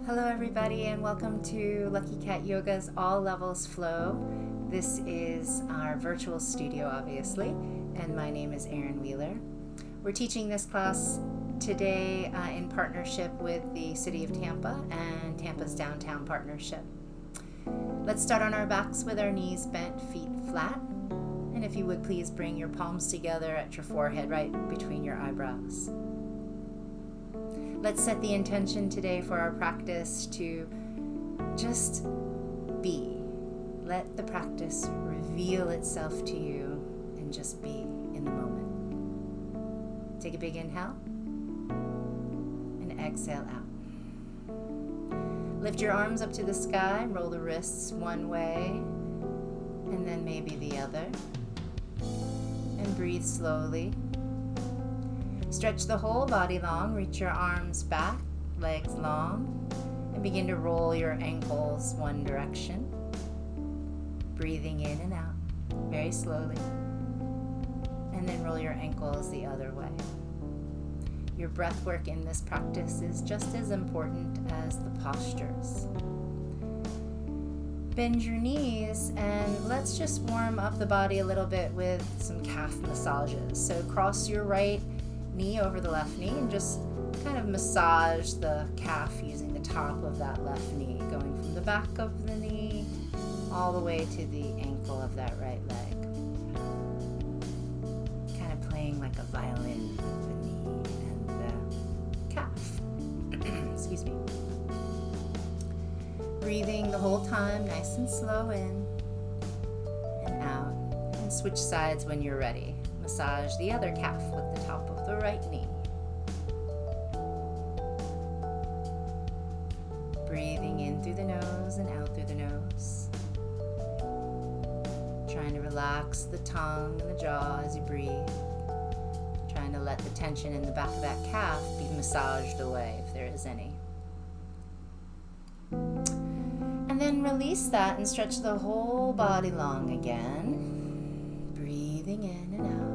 Hello everybody and welcome to Lucky Cat Yoga's All Levels Flow. This is our virtual studio obviously, and my name is Erin Wheeler. We're teaching this class today in partnership with the City of Tampa and Tampa's Downtown Partnership. Let's start on our backs with our knees bent, feet flat. And if you would please bring your palms together at your forehead, right between your eyebrows. Let's set the intention today for our practice to just be. Let the practice reveal itself to you and just be in the moment. Take a big inhale and exhale out. Lift your arms up to the sky, roll the wrists one way and then maybe the other. And breathe slowly. Stretch the whole body long, reach your arms back, legs long, and begin to roll your ankles one direction. Breathing in and out, very slowly. And then roll your ankles the other way. Your breath work in this practice is just as important as the postures. Bend your knees and let's just warm up the body a little bit with some calf massages. So cross your right knee over the left knee and just kind of massage the calf using the top of that left knee, going from the back of the knee all the way to the ankle of that right leg. Kind of playing like a violin with the knee and the calf. Excuse me. Breathing the whole time, nice and slow in and out, and switch sides when you're ready. Massage the other calf with the top of the right knee. Breathing in through the nose and out through the nose. Trying to relax the tongue and the jaw as you breathe. Trying to let the tension in the back of that calf be massaged away if there is any. And then release that and stretch the whole body long again. Breathing in and out.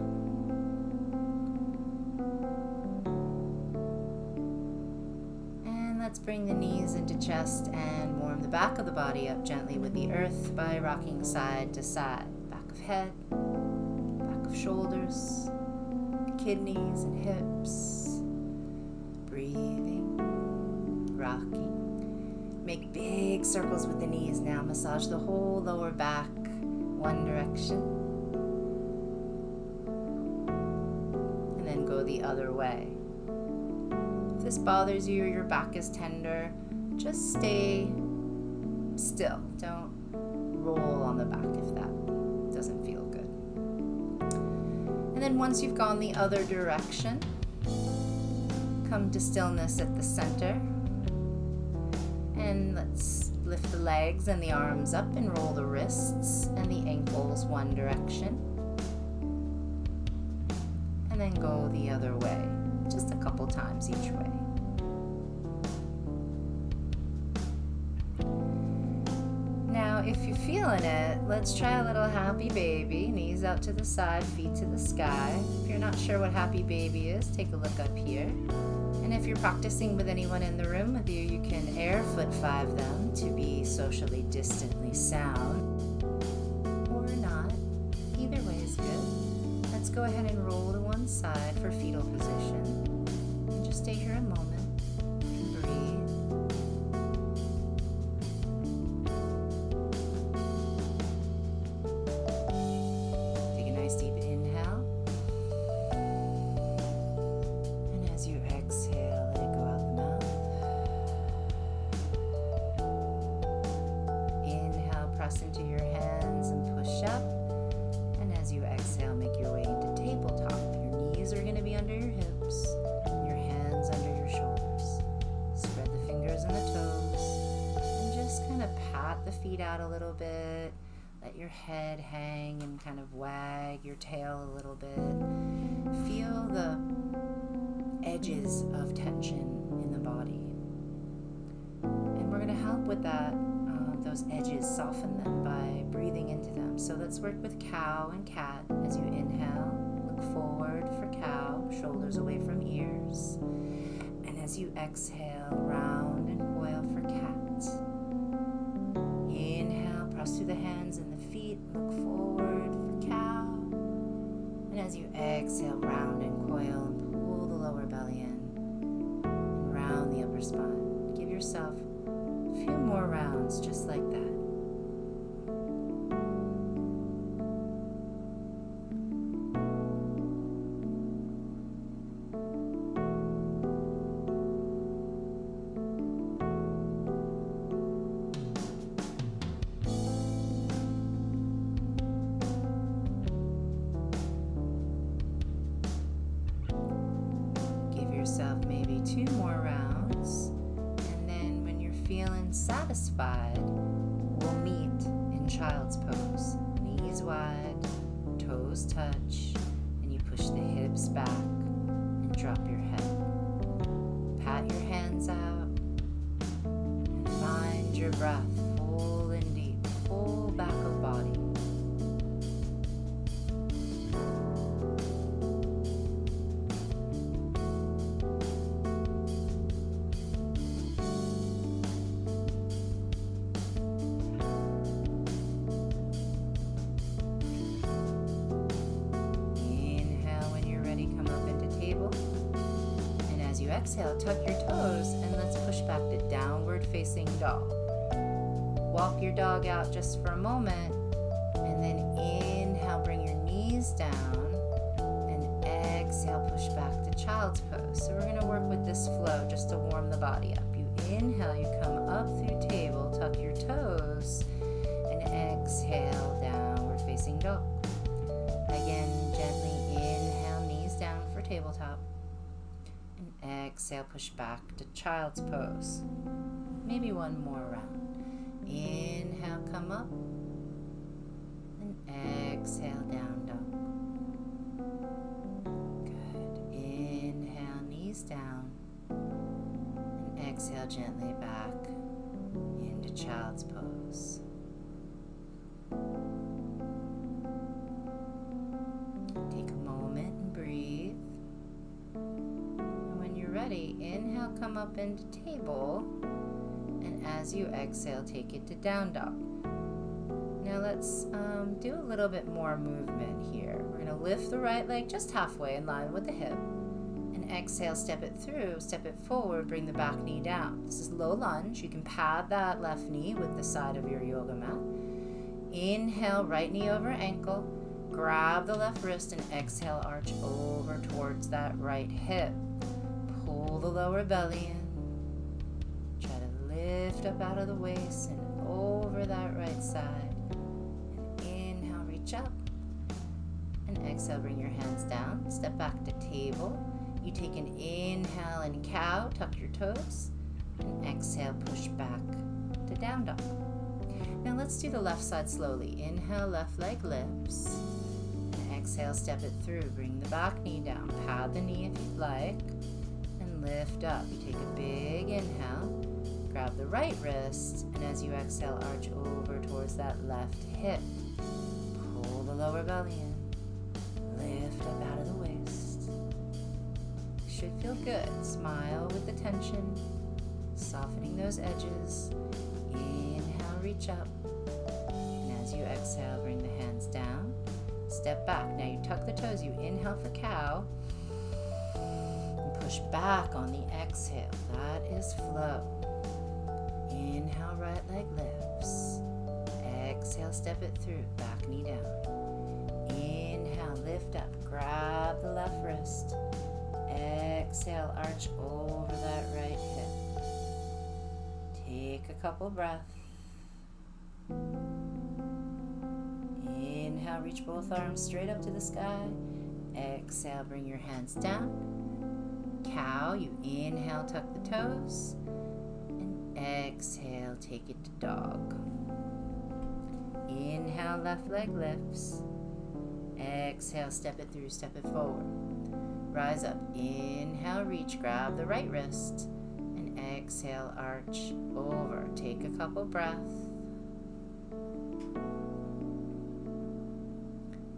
Let's bring the knees into chest and warm the back of the body up gently with the earth by rocking side to side. Back of head, back of shoulders, kidneys and hips. Breathing, rocking. Make big circles with the knees now. Massage the whole lower back one direction. And then go the other way. If this bothers you or your back is tender, just stay still. Don't roll on the back if that doesn't feel good. And then once you've gone the other direction, come to stillness at the center. And let's lift the legs and the arms up and roll the wrists and the ankles one direction. And then go the other way. Just a couple times each way. Now, if you're feeling it, let's try a little happy baby. Knees out to the side, feet to the sky. If you're not sure what happy baby is, take a look up here. And if you're practicing with anyone in the room with you, you can air foot 5 them to be socially distantly sound. Or not. Either way is good. Let's go ahead and roll to one side for fetal position. And just stay here a moment and breathe. Take a nice deep inhale. And as you exhale, let it go out the mouth. Inhale, press into your hands and push up. As you exhale, make your way into tabletop. Your knees are going to be under your hips, your hands under your shoulders. Spread the fingers and the toes, and just kind of pat the feet out a little bit. Let your head hang and kind of wag your tail a little bit. Feel the edges of tension in the body. And we're going to help with that. Those edges, soften them by breathing into them. So let's work with cow and cat. As you inhale, look forward for cow, shoulders away from ears. And as you exhale, round and coil for spine. Give yourself a few more rounds just like that. Yourself maybe 2 more rounds, and then when you're feeling satisfied, we'll meet in child's pose. Knees wide, toes touch, and you push the hips back and drop your head. Pat your hands out and find your breath full and deep, full back of body. Exhale, tuck your toes, and let's push back to downward facing dog. Walk your dog out just for a moment, and then inhale, bring your knees down, and exhale, push back to child's pose. So we're going to work with this flow just to warm the body up. You inhale, you come up through table, tuck your toes, and exhale, downward facing dog. Again, gently inhale, knees down for tabletop. Exhale, push back to child's pose. Maybe one more round. Inhale, come up. And exhale, down dog. Good. Inhale, knees down. And exhale gently back into child's pose. Take a moment and breathe. Ready, inhale, come up into table, and as you exhale, take it to down dog. Now let's do a little bit more movement here. We're going to lift the right leg just halfway in line with the hip, and exhale, step it through, step it forward, bring the back knee down. This is low lunge. You can pad that left knee with the side of your yoga mat. Inhale, right knee over ankle, grab the left wrist, and exhale, arch over towards that right hip. Pull the lower belly in. Try to lift up out of the waist and over that right side. And inhale, reach up. And exhale, bring your hands down. Step back to table. You take an inhale and cow, tuck your toes. And exhale, push back to down dog. Now let's do the left side slowly. Inhale, left leg lifts. And exhale, step it through. Bring the back knee down. Pad the knee if you'd like. Lift up. You take a big inhale, grab the right wrist, and as you exhale, arch over towards that left hip. Pull the lower belly in. Lift up out of the waist. Should feel good. Smile with the tension, softening those edges. Inhale, reach up. And as you exhale, bring the hands down. Step back. Now you tuck the toes. You inhale for cow. Push back on the exhale. That is flow. Inhale, right leg lifts. Exhale, step it through. Back knee down. Inhale, lift up. Grab the left wrist. Exhale, arch over that right hip. Take a couple breaths. Inhale, reach both arms straight up to the sky. Exhale, bring your hands down. Cow, you inhale, tuck the toes, and exhale, take it to dog. Inhale, left leg lifts. Exhale, step it through, step it forward. Rise up, inhale, reach, grab the right wrist, and exhale, arch over. Take a couple breaths.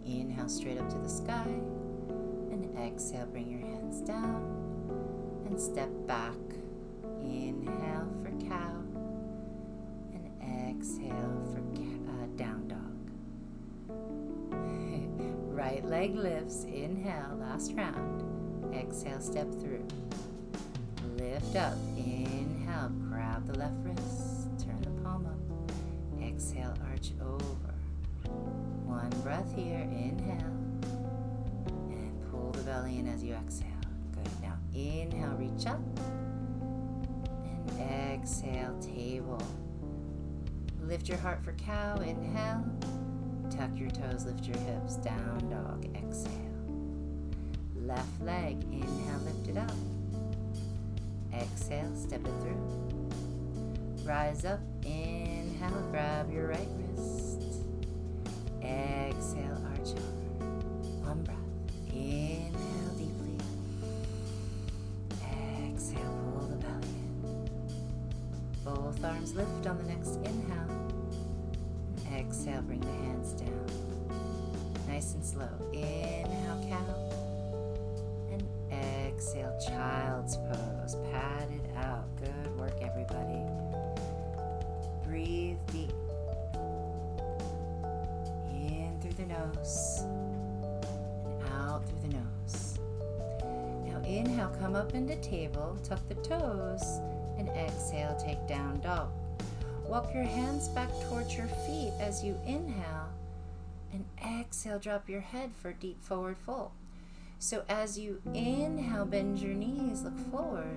Inhale, straight up to the sky, and exhale, bring your hands down. And step back. Inhale for cow. And exhale for down dog. Right leg lifts. Inhale, last round. Exhale, step through. Lift up. Inhale. out, grab the left wrist, turn the palm up. Exhale, arch over. One breath here, inhale. And pull the belly in as you exhale. Good, now inhale, reach up. And exhale, table. Lift your heart for cow, inhale. Tuck your toes, lift your hips, down dog, exhale. Left leg, inhale, lift it up. Exhale, step it through. Rise up, inhale, grab your right wrist. Exhale, arch over. One breath. Inhale deeply. Exhale, pull the belly in. Both arms lift on the next inhale. Exhale, bring the hands down. Nice and slow. Inhale, cow. And exhale, child's pose. Pat it out. Good work, everybody. Breathe deep. In through the nose. And out through the nose. Now inhale, come up into table. Tuck the toes. And exhale, take down dog. Walk your hands back towards your feet as you inhale, and exhale, drop your head for deep forward fold. So as you inhale, bend your knees, look forward,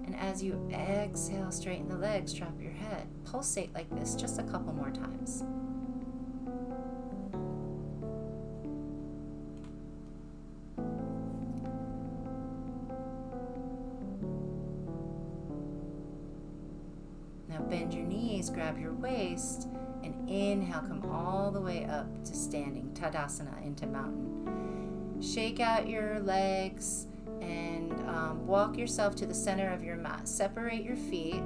and as you exhale, straighten the legs, drop your head. Pulsate like this just a couple more times. Bend your knees, grab your waist, and inhale, come all the way up to standing, Tadasana, into mountain. Shake out your legs and walk yourself to the center of your mat. Separate your feet.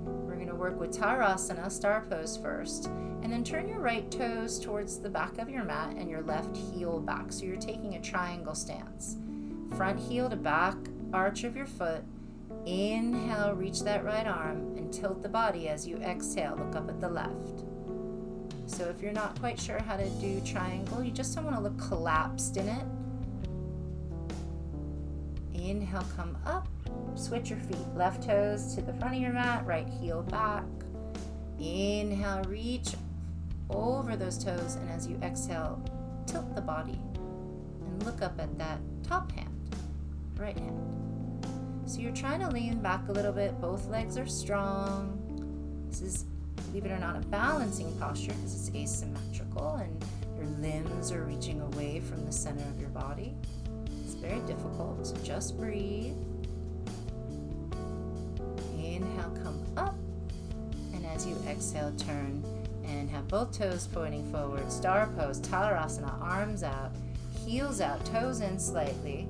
We're going to work with Tarasana, star pose first, and then turn your right toes towards the back of your mat and your left heel back. So you're taking a triangle stance. Front heel to back arch of your foot. Inhale, reach that right arm and tilt the body as you exhale. Look up at the left. So if you're not quite sure how to do triangle, you just don't want to look collapsed in it. Inhale, come up. Switch your feet. Left toes to the front of your mat, right heel back. Inhale, reach over those toes, and as you exhale, tilt the body and look up at that top hand, right hand. So you're trying to lean back a little bit. Both legs are strong. This is, believe it or not, a balancing posture because it's asymmetrical and your limbs are reaching away from the center of your body. It's very difficult, so just breathe. Inhale, come up. And as you exhale, turn and have both toes pointing forward. Star pose, Talarasana, arms out, heels out, toes in slightly.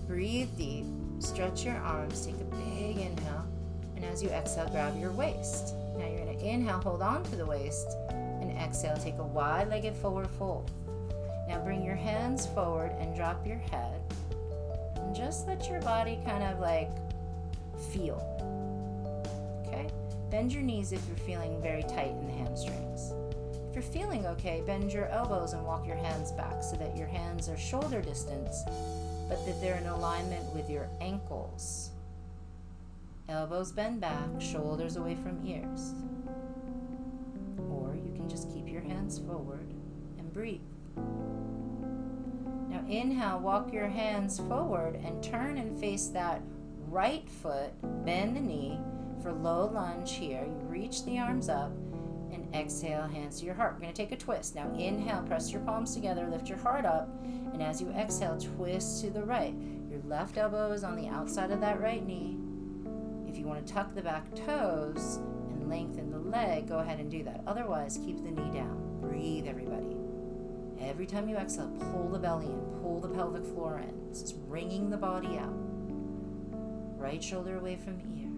Breathe deep. Stretch your arms, take a big inhale, and as you exhale, grab your waist. Now you're going to inhale, hold on to the waist, and exhale, take a wide-legged forward fold. Now bring your hands forward and drop your head, and just let your body kind of like feel. Okay? Bend your knees if you're feeling very tight in the hamstrings. If you're feeling okay, bend your elbows and walk your hands back so that your hands are shoulder distance, but that they're in alignment with your ankles. Elbows bend back, shoulders away from ears. Or you can just keep your hands forward and breathe. Now inhale, walk your hands forward and turn and face that right foot, bend the knee for low lunge here. You reach the arms up and exhale, hands to your heart. We're going to take a twist. Now inhale, press your palms together, lift your heart up, and as you exhale, twist to the right. Your left elbow is on the outside of that right knee. If you want to tuck the back toes and lengthen the leg, go ahead and do that. Otherwise, keep the knee down. Breathe, everybody. Every time you exhale, pull the belly in, pull the pelvic floor in. This is wringing the body out. Right shoulder away from ear.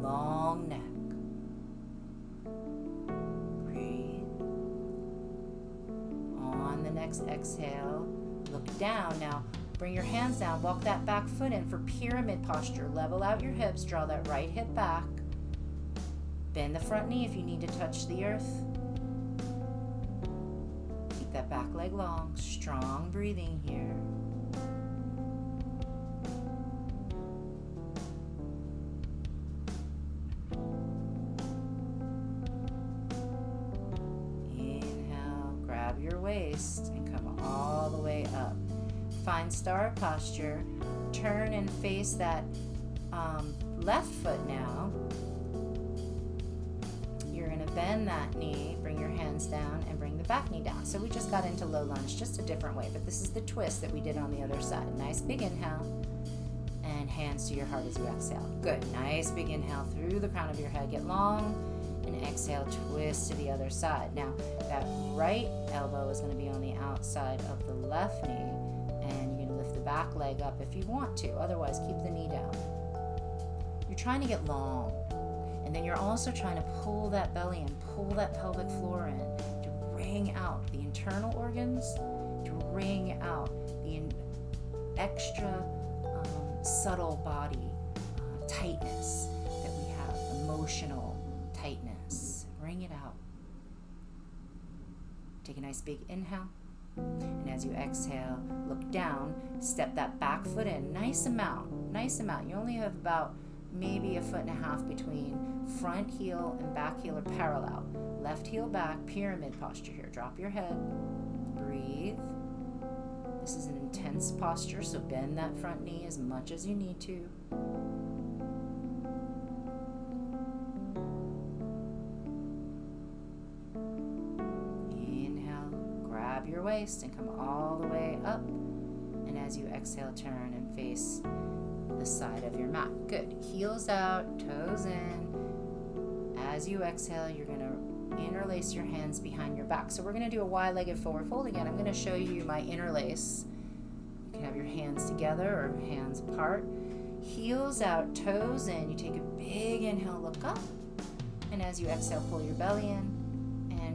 Long neck. The next exhale, look down. Now bring your hands down, walk that back foot in for pyramid posture. Level out your hips, draw that right hip back. Bend the front knee if you need to touch the earth. Keep that back leg long, strong breathing here. waist and come all the way up. Find star posture. Turn and face that left foot now. You're going to bend that knee, bring your hands down, and bring the back knee down. So we just got into low lunge, just a different way, but this is the twist that we did on the other side. Nice big inhale, and hands to your heart as you exhale. Good. Nice big inhale through the crown of your head. Get long, and exhale, twist to the other side. Now, that right elbow is going to be on the outside of the left knee, and you're going to lift the back leg up if you want to. Otherwise, keep the knee down. You're trying to get long, and then you're also trying to pull that belly in, pull that pelvic floor in to wring out the internal organs, to wring out the extra subtle body tightness that we have, emotional tightness. Wring it out. Take a nice big inhale. And as you exhale, look down, step that back foot in. Nice amount, nice amount. You only have about maybe 1.5 feet between front heel and back heel are parallel. Left heel back, pyramid posture here. Drop your head, breathe. This is an intense posture, so bend that front knee as much as you need to. Grab your waist and come all the way up. And as you exhale, turn and face the side of your mat. Good. Heels out, toes in. As you exhale, you're going to interlace your hands behind your back. So we're going to do a wide-legged forward fold again. I'm going to show you my interlace. You can have your hands together or hands apart. Heels out, toes in. You take a big inhale, look up. And as you exhale, pull your belly in.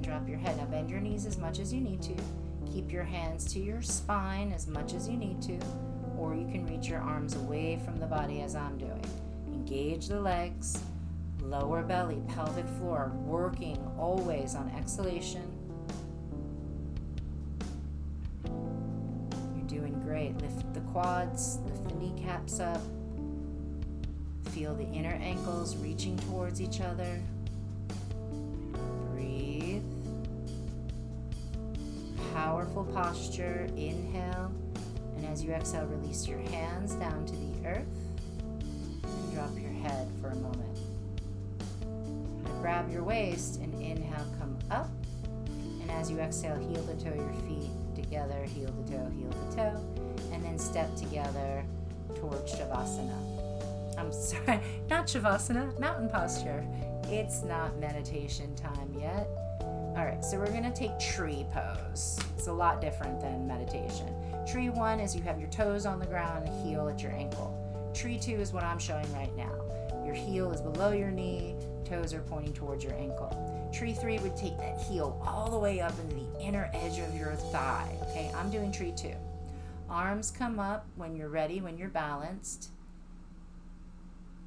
Drop your head. Now bend your knees as much as you need to. Keep your hands to your spine as much as you need to, or you can reach your arms away from the body as I'm doing. Engage the legs, lower belly, pelvic floor, working always on exhalation. You're doing great. Lift the quads, lift the kneecaps up. Feel the inner ankles reaching towards each other. Powerful posture. Inhale, and as you exhale, release your hands down to the earth and drop your head for a moment. Now grab your waist and inhale, come up, and as you exhale, heel to toe your feet together, heel to toe, and then step together towards Shavasana. I'm sorry, not Shavasana, mountain posture. It's not meditation time yet. All right, so we're going to take tree pose. It's a lot different than meditation. Tree 1 is you have your toes on the ground, heel at your ankle. Tree 2 is what I'm showing right now. Your heel is below your knee, toes are pointing towards your ankle. Tree 3 would take that heel all the way up into the inner edge of your thigh. Okay, I'm doing tree 2. Arms come up when you're ready, when you're balanced.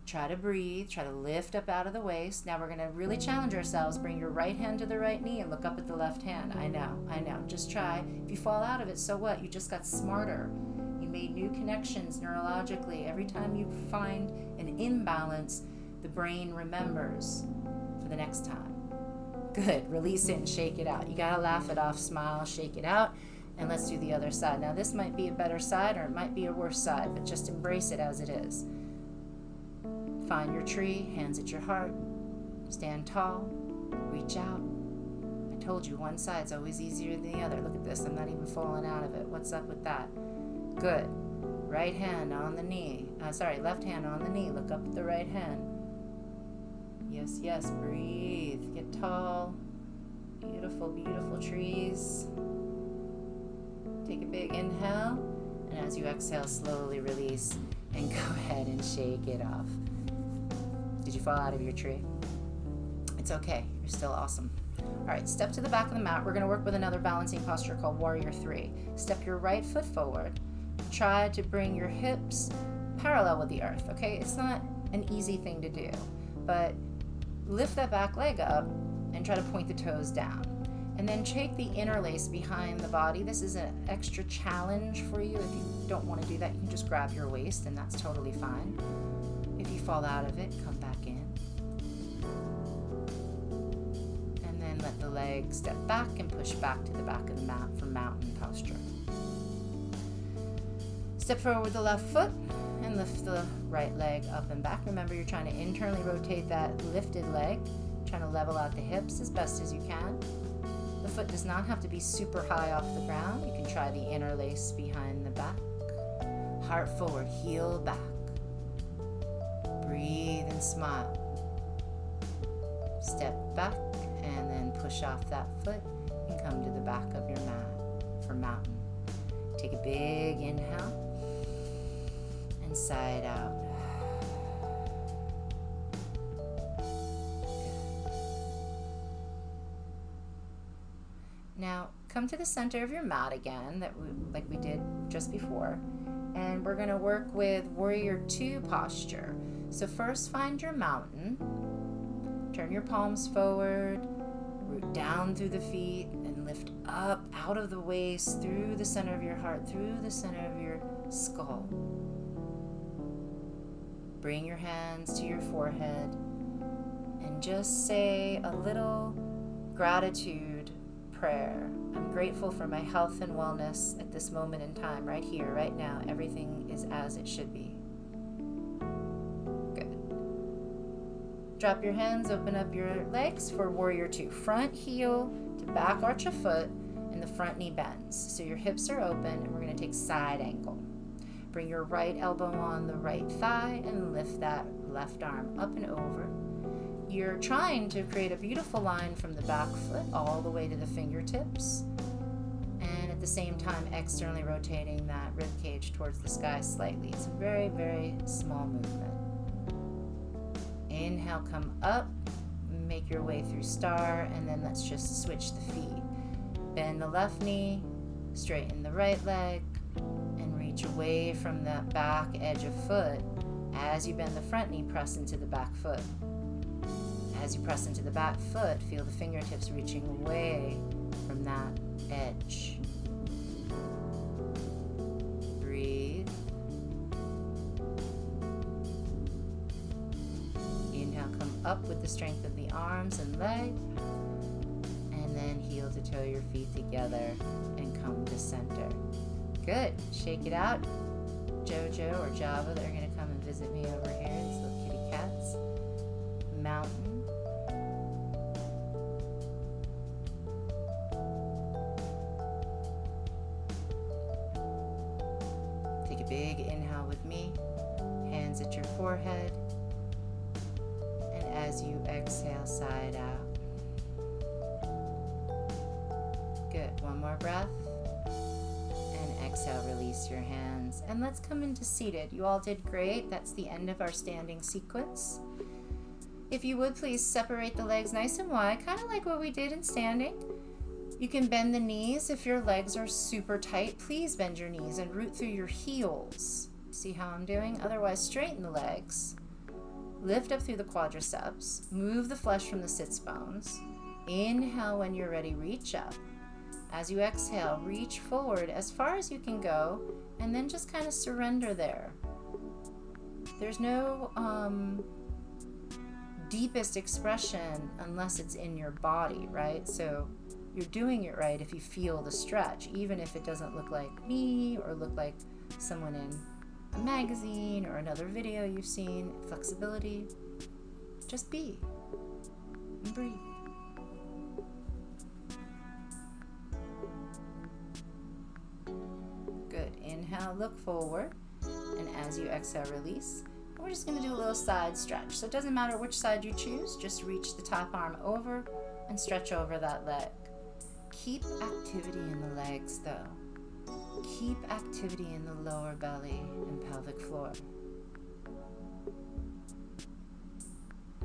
Try to breathe, try to lift up out of the waist. Now we're going to really challenge ourselves. Bring your right hand to the right knee and look up at the left hand. I know. Just try. If you fall out of it, so what? You just got smarter. You made new connections neurologically. Every time you find an imbalance, the brain remembers for the next time. Good. Release it and shake it out. You got to laugh it off, smile, shake it out. And let's do the other side. Now this might be a better side or it might be a worse side, but just embrace it as it is. Find your tree, hands at your heart, stand tall, reach out. I told you one side's always easier than the other. Look at this, I'm not even falling out of it. What's up with that? Good. Right hand on the knee. Left hand on the knee. Look up at the right hand. Yes, breathe. Get tall. Beautiful, beautiful trees. Take a big inhale, and as you exhale, slowly release and go ahead and shake it off. Did you fall out of your tree? It's okay. You're still awesome. All right, step to the back of the mat. We're going to work with another balancing posture called Warrior 3. Step your right foot forward. Try to bring your hips parallel with the earth, okay? It's not an easy thing to do, but lift that back leg up and try to point the toes down. And then take the interlace behind the body. This is an extra challenge for you. If you don't want to do that, you can just grab your waist, and that's totally fine. If you fall out of it, come back in. And then Let the legs step back and push back to the back of the mat for mountain posture. Step forward with the left foot and lift the right leg up and back. Remember, you're trying to internally rotate that lifted leg, trying to level out the hips as best as you can. The foot does not have to be super high off the ground. You can try the interlace behind the back. Heart forward, heel back. Breathe and smile. Step back and then push off that foot and come to the back of your mat for mountain. Take a big inhale and side out. Now come to the center of your mat again, like we did just before, and we're going to work with Warrior 2 posture. So first find your mountain, turn your palms forward, root down through the feet, and lift up out of the waist, through the center of your heart, through the center of your skull. Bring your hands to your forehead and just say a little gratitude prayer. I'm grateful for my health and wellness at this moment in time, right here, right now. Everything is as it should be. Good. Drop your hands, open up your legs for Warrior 2. Front heel to back arch a foot, and the front knee bends. So your hips are open, and we're going to take side angle. Bring your right elbow on the right thigh and lift that left arm up and over. You're trying to create a beautiful line from the back foot all the way to the fingertips, and at the same time externally rotating that rib cage towards the sky slightly. It's a very, very small movement. Inhale, come up, make your way through star, and then let's just switch the feet. Bend the left knee, straighten the right leg, and reach away from that back edge of foot. As you bend the front knee, press into the back foot. As you press into the back foot, feel the fingertips reaching away from that edge. Breathe. Inhale, come up with the strength of the arms and leg, and then heel to toe your feet together and come to center. Good. Shake it out. Jojo or Java, they're going to come and visit me over here. These little kitty cats. Mountain. Take a big inhale with me. Hands at your forehead. And as you exhale, side out. Good. One more breath. And exhale, release your hands. And let's come into seated. You all did great. That's the end of our standing sequence. If you would, please separate the legs nice and wide, kind of like what we did in standing. You can bend the knees. If your legs are super tight, please bend your knees and root through your heels. See how I'm doing? Otherwise, straighten the legs. Lift up through the quadriceps. Move the flesh from the sits bones. Inhale when you're ready, reach up. As you exhale, reach forward as far as you can go, and then just kind of surrender there. There's no deepest expression unless it's in your body, right? So you're doing it right if you feel the stretch, even if it doesn't look like me or look like someone in a magazine or another video you've seen. Flexibility. Just be and breathe. Good. Inhale, look forward, and as you exhale, release. We're just going to do a little side stretch. So it doesn't matter which side you choose, just reach the top arm over and stretch over that leg. Keep activity in the legs though. Keep activity in the lower belly and pelvic floor.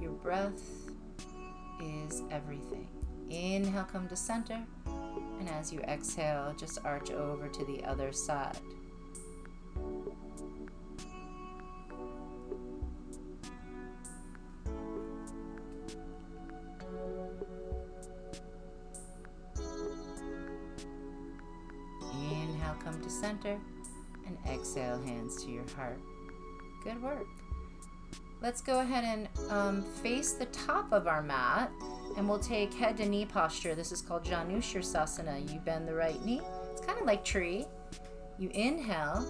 Your breath is everything. Inhale, come to center, and as you exhale, just arch over to the other side. Inhale, come to center, and exhale, hands to your heart. Good work. Let's go ahead and face the top of our mat. And we'll take head to knee posture. This is called Janushirasana. You bend the right knee. It's kind of like tree. You inhale,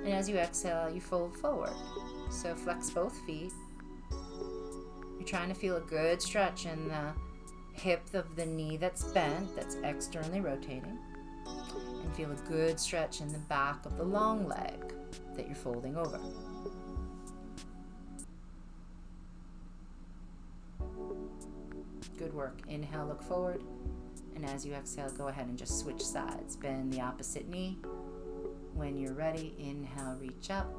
and as you exhale, you fold forward. So flex both feet. You're trying to feel a good stretch in the hip of the knee that's bent, that's externally rotating. And feel a good stretch in the back of the long leg that you're folding over. Good work. Inhale, look forward. And as you exhale, go ahead and just switch sides. Bend the opposite knee. When you're ready, inhale, reach up.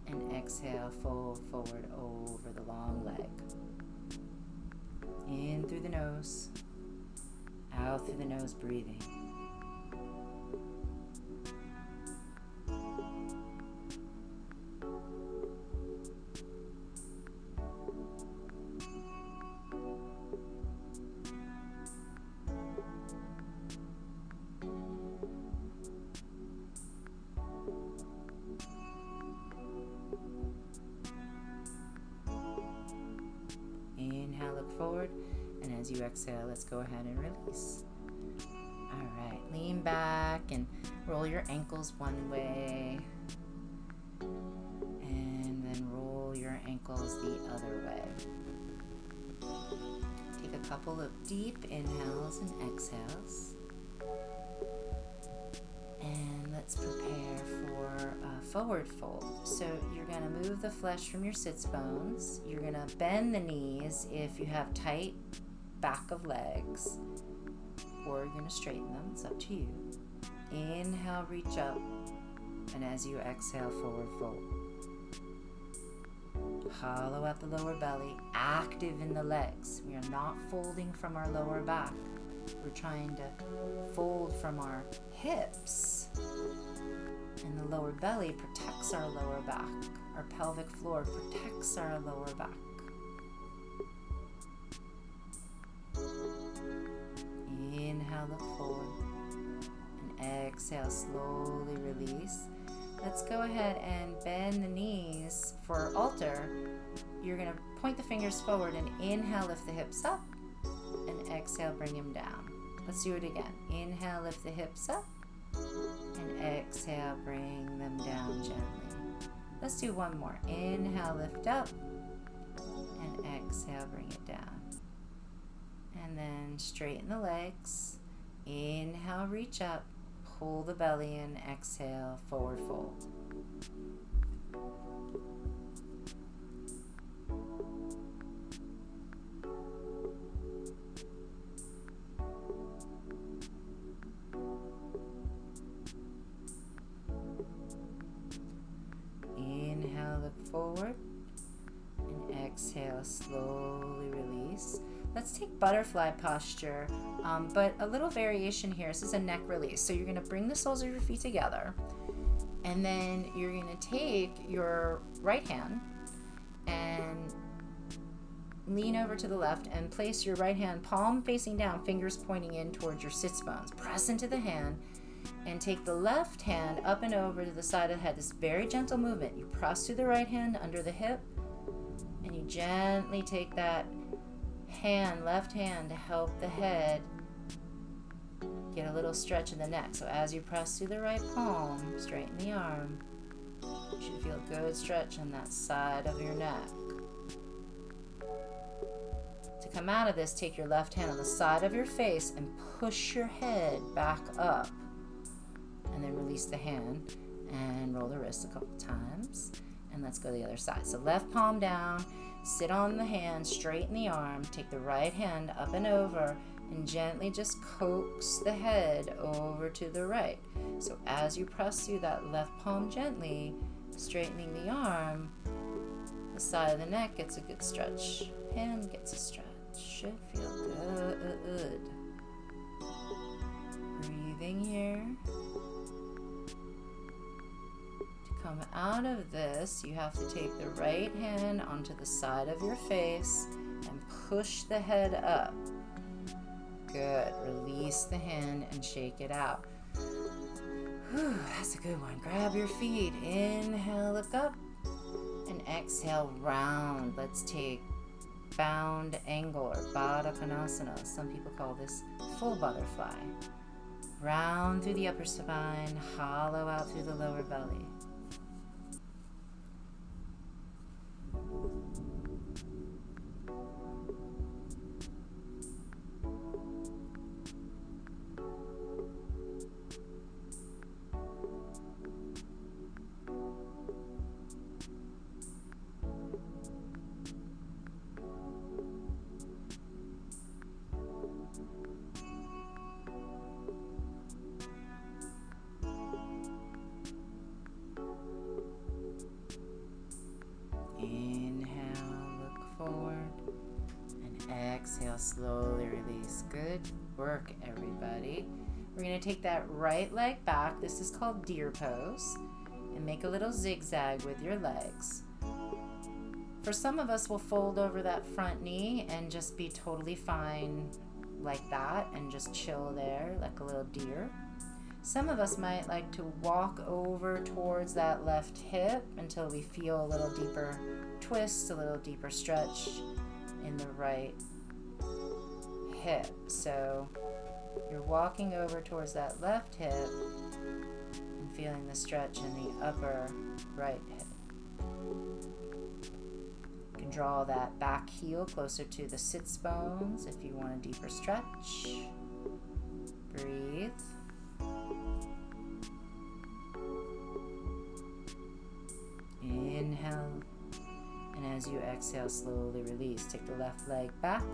And exhale, fold forward over the long leg. In through the nose. Out through the nose, breathing. Inhale, look forward, and as you exhale, let's go ahead and release. All right, lean back and roll your ankles one way, and then roll your ankles the other way. Take a couple of deep inhales and exhales, and let's prepare for a forward fold. So you're going to move the flesh from your sits bones. You're going to bend the knees if you have tight back of legs, or you're going to straighten them. It's up to you. Inhale, reach up, and as you exhale, forward fold. Hollow out the lower belly, active in the legs. We are not folding from our lower back. We're trying to fold from our hips. And the lower belly protects our lower back. Our pelvic floor protects our lower back. Inhale, look forward. And exhale, slowly release. Let's go ahead and bend the knees for altar. You're going to point the fingers forward and inhale, lift the hips up. And exhale, bring them down. Let's do it again. Inhale, lift the hips up. And exhale, bring them down gently. Let's do one more. Inhale, lift up. And exhale, bring it down. And then straighten the legs. Inhale, reach up. Pull the belly in. Exhale, forward fold. Inhale, look forward, and exhale, slowly release. Let's take butterfly posture, but a little variation here. This is a neck release. So you're going to bring the soles of your feet together, and then you're going to take your right hand and lean over to the left and place your right hand palm facing down, fingers pointing in towards your sits bones. Press into the hand. And take the left hand up and over to the side of the head. This very gentle movement. You press through the right hand under the hip, and you gently take that hand, left hand, to help the head get a little stretch in the neck. So as you press through the right palm, straighten the arm. You should feel a good stretch on that side of your neck. To come out of this, take your left hand on the side of your face and push your head back up. And then release the hand and roll the wrist a couple times. And let's go to the other side. So left palm down, sit on the hand, straighten the arm, take the right hand up and over, and gently just coax the head over to the right. So as you press through that left palm gently, straightening the arm, the side of the neck gets a good stretch. Hand gets a stretch. Should feel good. Breathing here. Come out of this, you have to take the right hand onto the side of your face and push the head up. Good. Release the hand and shake it out. Whew, that's a good one. Grab your feet. Inhale, look up. And exhale, round. Let's take bound angle or Baddha Konasana. Some people call this full butterfly. Round through the upper spine, hollow out through the lower belly. Exhale, slowly release. Good work, everybody. We're going to take that right leg back. This is called deer pose. And make a little zigzag with your legs. For some of us, we'll fold over that front knee and just be totally fine like that and just chill there like a little deer. Some of us might like to walk over towards that left hip until we feel a little deeper twist, a little deeper stretch in the right hip. So you're walking over towards that left hip and feeling the stretch in the upper right hip. You can draw that back heel closer to the sits bones if you want a deeper stretch. Breathe. Inhale. And as you exhale, slowly release. Take the left leg back,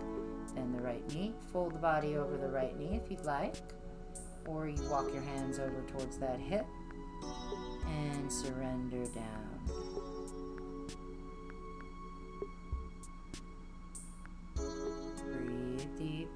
then the right knee. Fold the body over the right knee if you'd like. Or you walk your hands over towards that hip and surrender down. Breathe deep.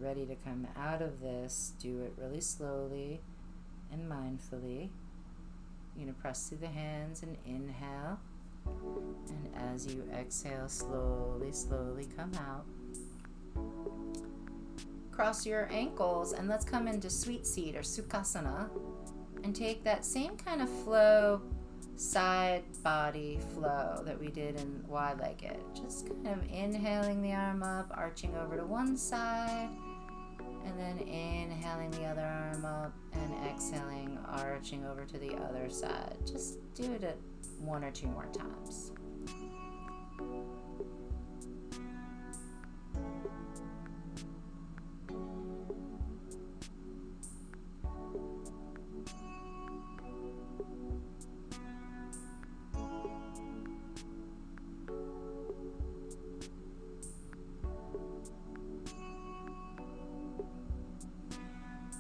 Ready to come out of this, do it really slowly and mindfully. You're going to press through the hands and inhale. And as you exhale, slowly, slowly come out. Cross your ankles and let's come into sweet seat or Sukhasana and take that same kind of flow, side body flow that we did in wide-legged. Just kind of inhaling the arm up, arching over to one side. And then inhaling the other arm up and exhaling, arching over to the other side. Just do it 1 or 2 more times.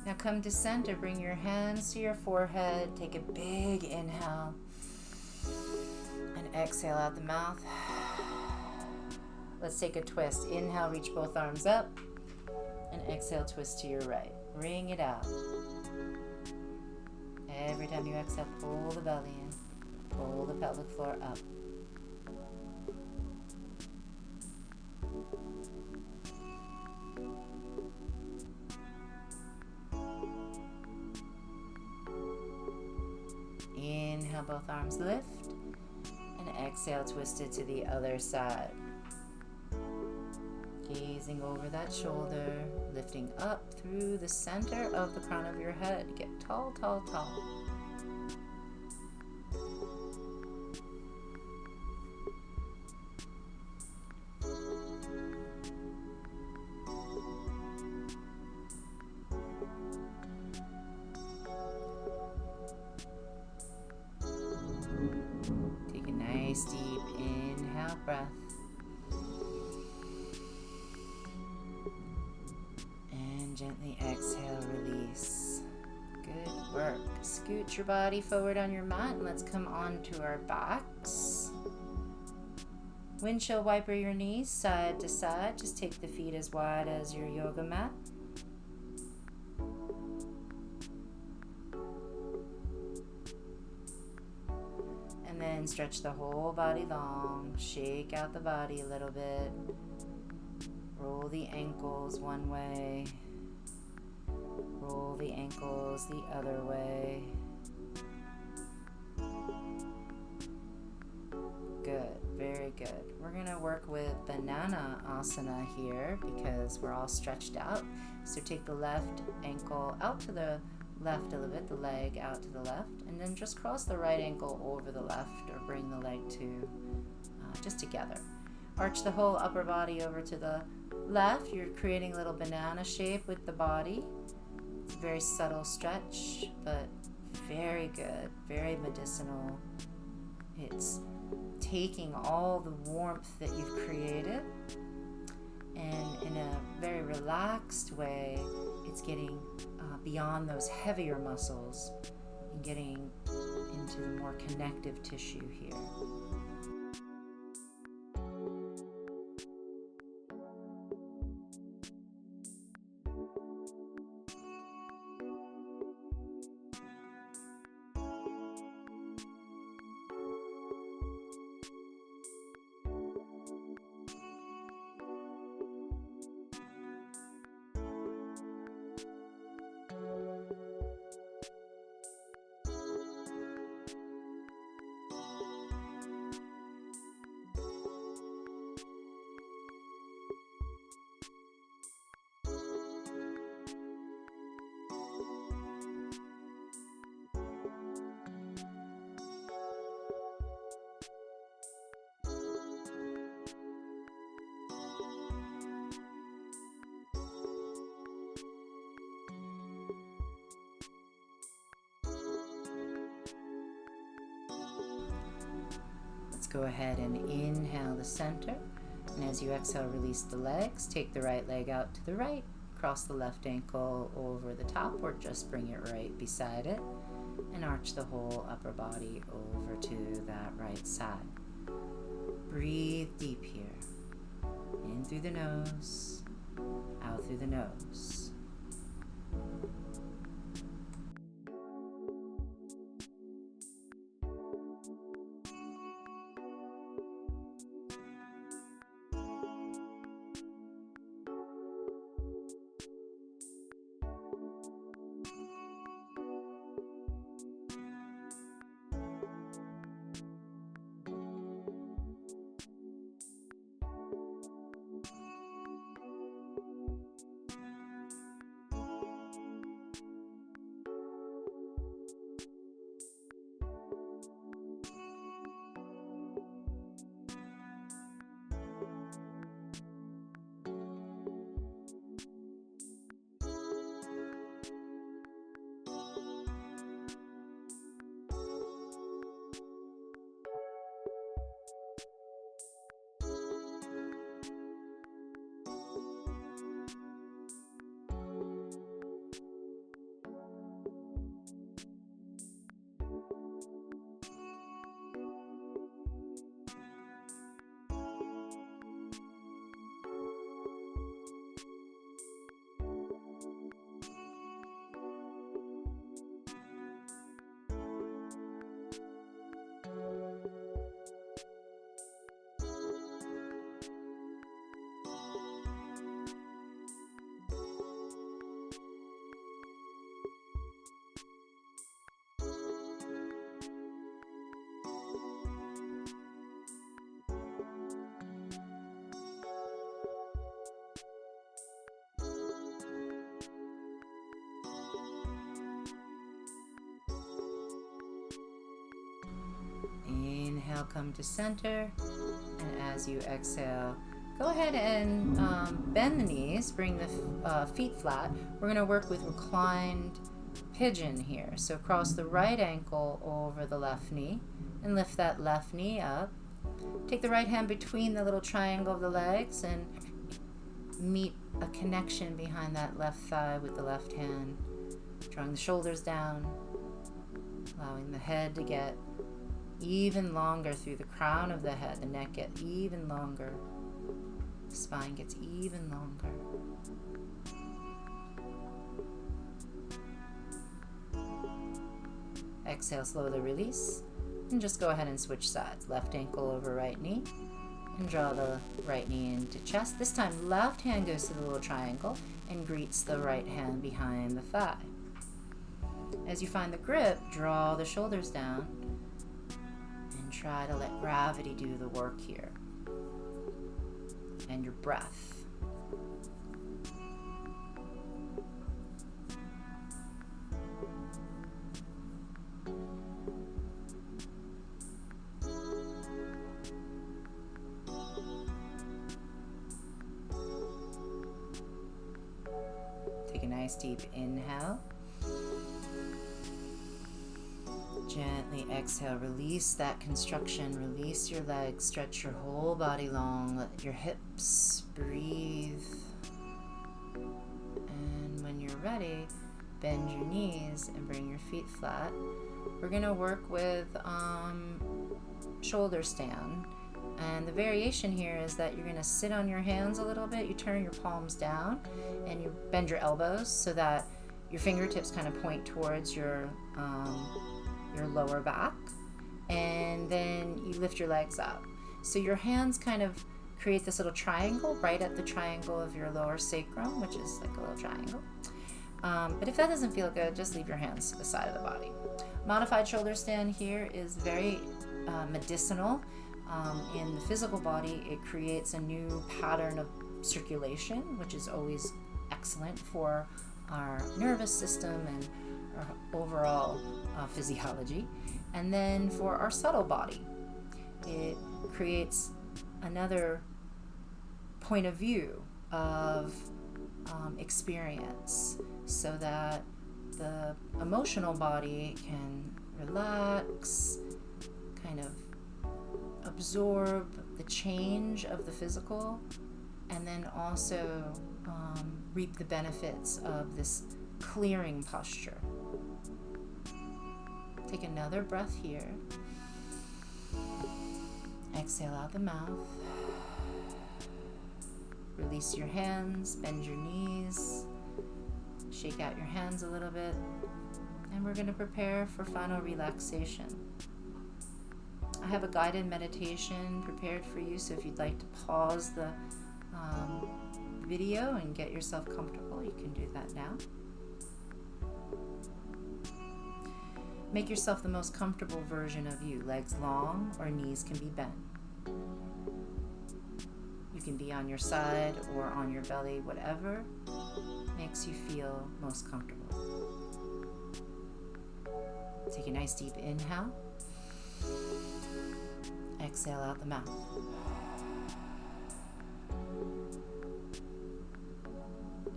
Now come to center, bring your hands to your forehead, take a big inhale, and exhale out the mouth. Let's take a twist. Inhale, reach both arms up, and exhale, twist to your right. Bring it out. Every time you exhale, pull the belly in, pull the pelvic floor up. Inhale, both arms lift, and exhale, twist it to the other side. Gazing over that shoulder, lifting up through the center of the crown of your head. Get tall, tall, tall. Take a nice deep inhale breath. And gently exhale, release. Good work. Scoot your body forward on your mat and let's come onto our backs. Windshield wiper your knees side to side. Just take the feet as wide as your yoga mat. And then stretch the whole body long. Shake out the body a little bit. Roll the ankles one way. Roll the ankles the other way. Good, very good. We're going to work with banana asana here because we're all stretched out. So take the left ankle out to the left a little bit, the leg out to the left, and then just cross the right ankle over the left or bring the leg to just together. Arch the whole upper body over to the left. You're creating a little banana shape with the body. It's a very subtle stretch, but very good, very medicinal. It's taking all the warmth that you've created, and in a very relaxed way, it's getting beyond those heavier muscles and getting into the more connective tissue here. Go ahead and inhale the center, and as you exhale, release the legs. Take the right leg out to the right, cross the left ankle over the top, or just bring it right beside it, and arch the whole upper body over to that right side. Breathe deep here. In through the nose, out through the nose. Inhale, come to center, and as you exhale, go ahead and bend the knees, bring the feet flat. We're going to work with reclined pigeon here. So cross the right ankle over the left knee and lift that left knee up. Take the right hand between the little triangle of the legs and meet a connection behind that left thigh with the left hand, drawing the shoulders down, allowing the head to get even longer through the crown of the head. The neck gets even longer. The spine gets even longer. Exhale, slowly release. And just go ahead and switch sides. Left ankle over right knee. And draw the right knee into chest. This time, left hand goes to the little triangle and greets the right hand behind the thigh. As you find the grip, draw the shoulders down and try to let gravity do the work here. And your breath. Take a nice deep inhale. Gently exhale, release that constriction, release your legs, stretch your whole body long, let your hips breathe. And when you're ready, bend your knees and bring your feet flat. We're going to work with shoulder stand. And the variation here is that you're going to sit on your hands a little bit, you turn your palms down, and you bend your elbows so that your fingertips kind of point towards your lower back, and then you lift your legs up. So your hands kind of create this little triangle right at the triangle of your lower sacrum, which is like a little triangle. But if that doesn't feel good, just leave your hands to the side of the body. Modified shoulder stand here is very medicinal. In the physical body, it creates a new pattern of circulation, which is always excellent for our nervous system and our overall physiology. And then for our subtle body, it creates another point of view of experience so that the emotional body can relax, kind of absorb the change of the physical, and then also reap the benefits of this clearing posture. Take another breath here. Exhale out the mouth. Release your hands, bend your knees, shake out your hands a little bit, and we're going to prepare for final relaxation. I have a guided meditation prepared for you, so if you'd like to pause the video and get yourself comfortable, you can do that now. Make yourself the most comfortable version of you. Legs long or knees can be bent. You can be on your side or on your belly, whatever makes you feel most comfortable. Take a nice deep inhale. Exhale out the mouth.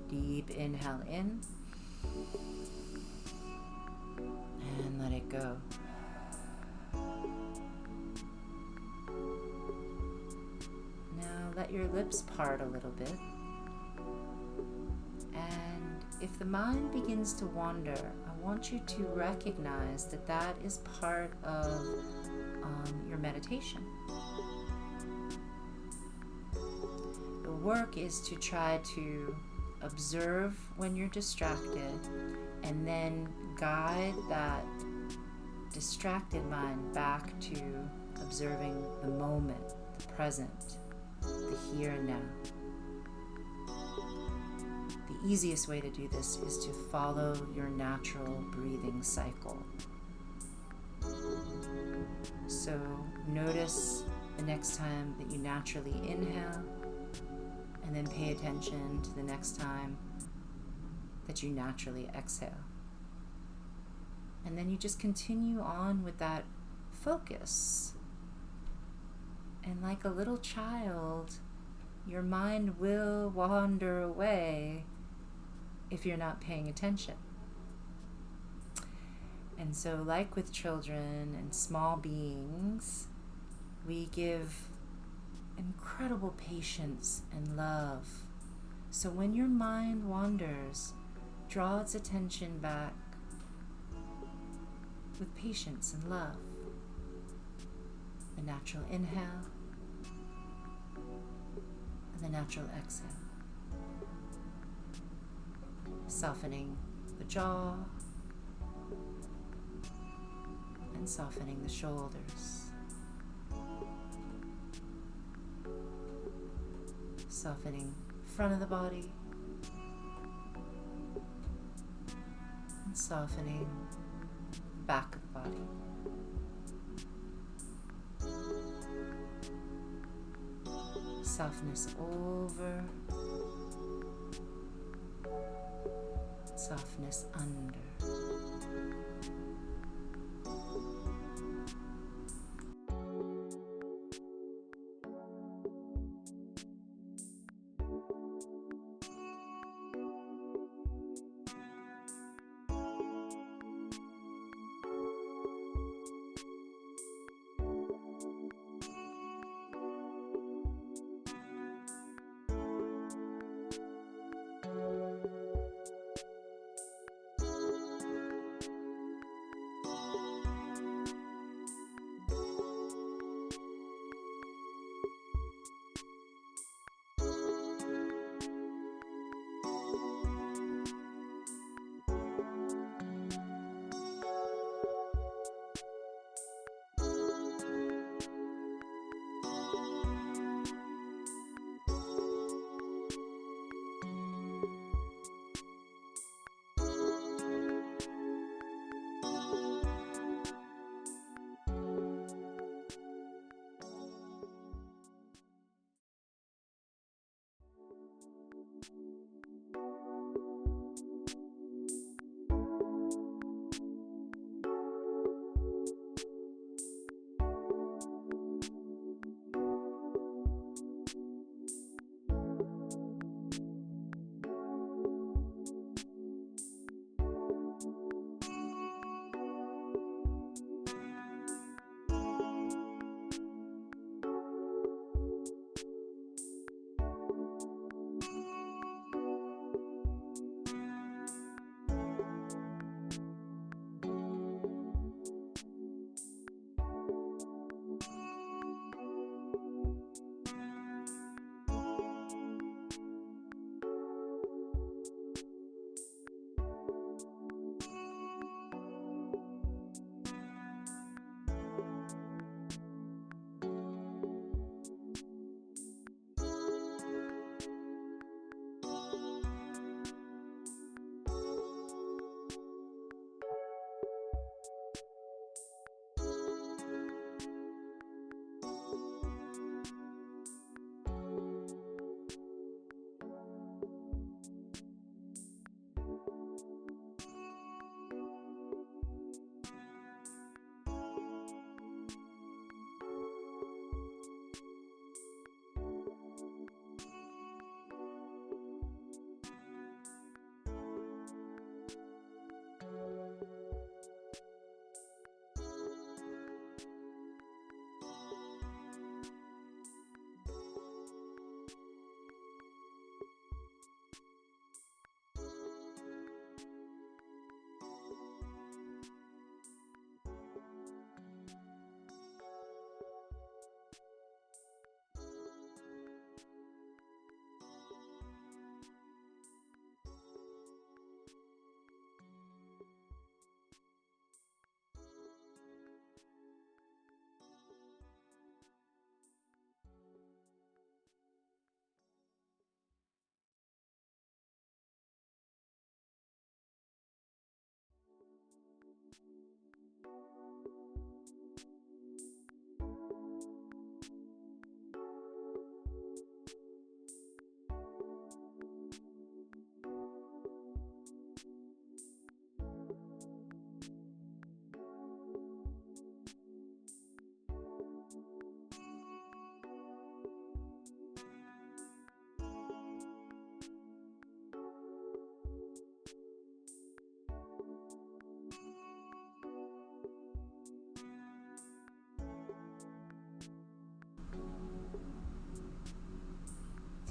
Deep inhale in. And let it go. Now let your lips part a little bit. And if the mind begins to wander, I want you to recognize that that is part of your meditation. The work is to try to observe when you're distracted and then guide that distracted mind back to observing the moment, the present, the here and now. The easiest way to do this is to follow your natural breathing cycle. So notice the next time that you naturally inhale, and then pay attention to the next time that you naturally exhale. And then you just continue on with that focus. And like a little child, your mind will wander away if you're not paying attention. And so, like with children and small beings, we give incredible patience and love. So when your mind wanders, draw its attention back with patience and love. the natural inhale and the natural exhale. Softening the jaw and softening the shoulders. Softening the front of the body and softening the back of the body. Softness over, softness under.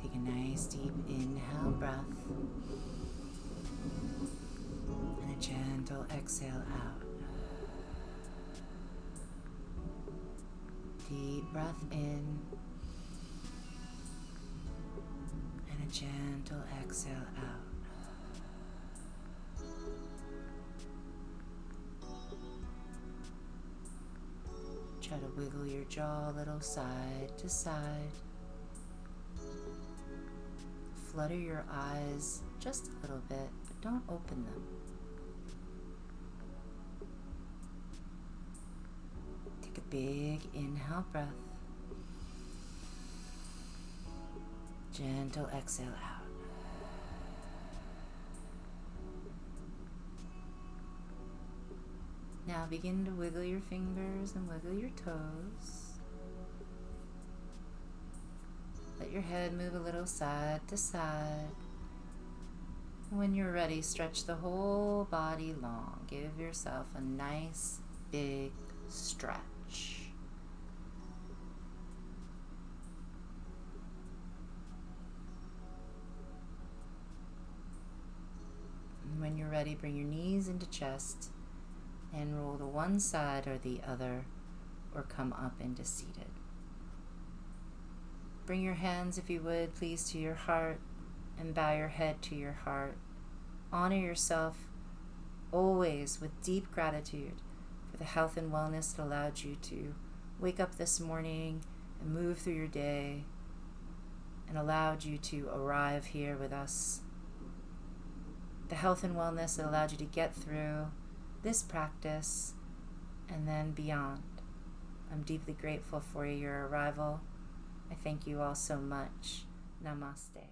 Take a nice deep inhale breath and a gentle exhale out. Deep breath in and a gentle exhale out. Try to wiggle your jaw a little side to side. Flutter your eyes just a little bit, but don't open them. Take a big inhale breath. Gentle exhale out. Now begin to wiggle your fingers and wiggle your toes. Let your head move a little side to side. When you're ready, stretch the whole body long. Give yourself a nice big stretch. And when you're ready, bring your knees into chest and roll to one side or the other, or come up into seated. Bring your hands, if you would, please, to your heart and bow your head to your heart. Honor yourself always with deep gratitude for the health and wellness that allowed you to wake up this morning and move through your day and allowed you to arrive here with us. The health and wellness that allowed you to get through this practice and then beyond. I'm deeply grateful for your arrival. I thank you all so much. Namaste.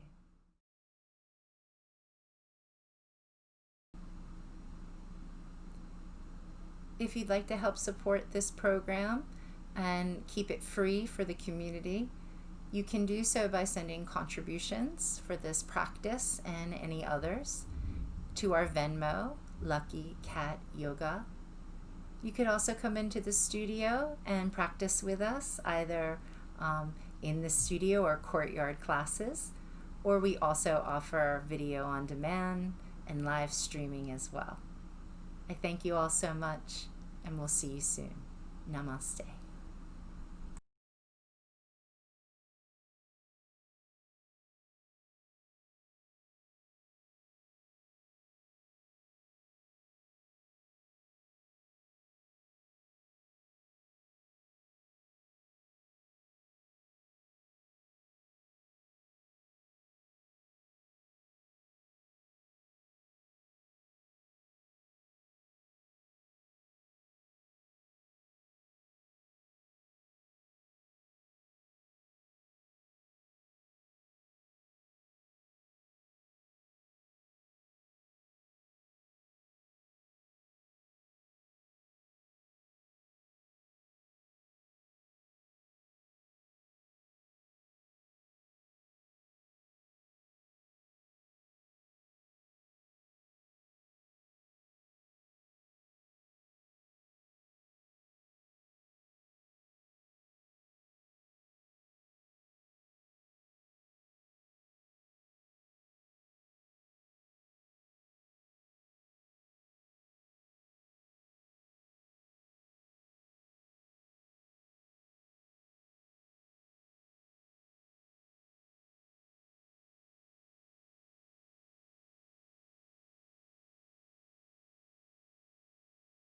If you'd like to help support this program and keep it free for the community, you can do so by sending contributions for this practice and any others to our Venmo, Lucky Cat Yoga. You could also come into the studio and practice with us, either in the studio or courtyard classes, or we also offer video on demand and live streaming as well. I thank you all so much, and we'll see you soon. Namaste.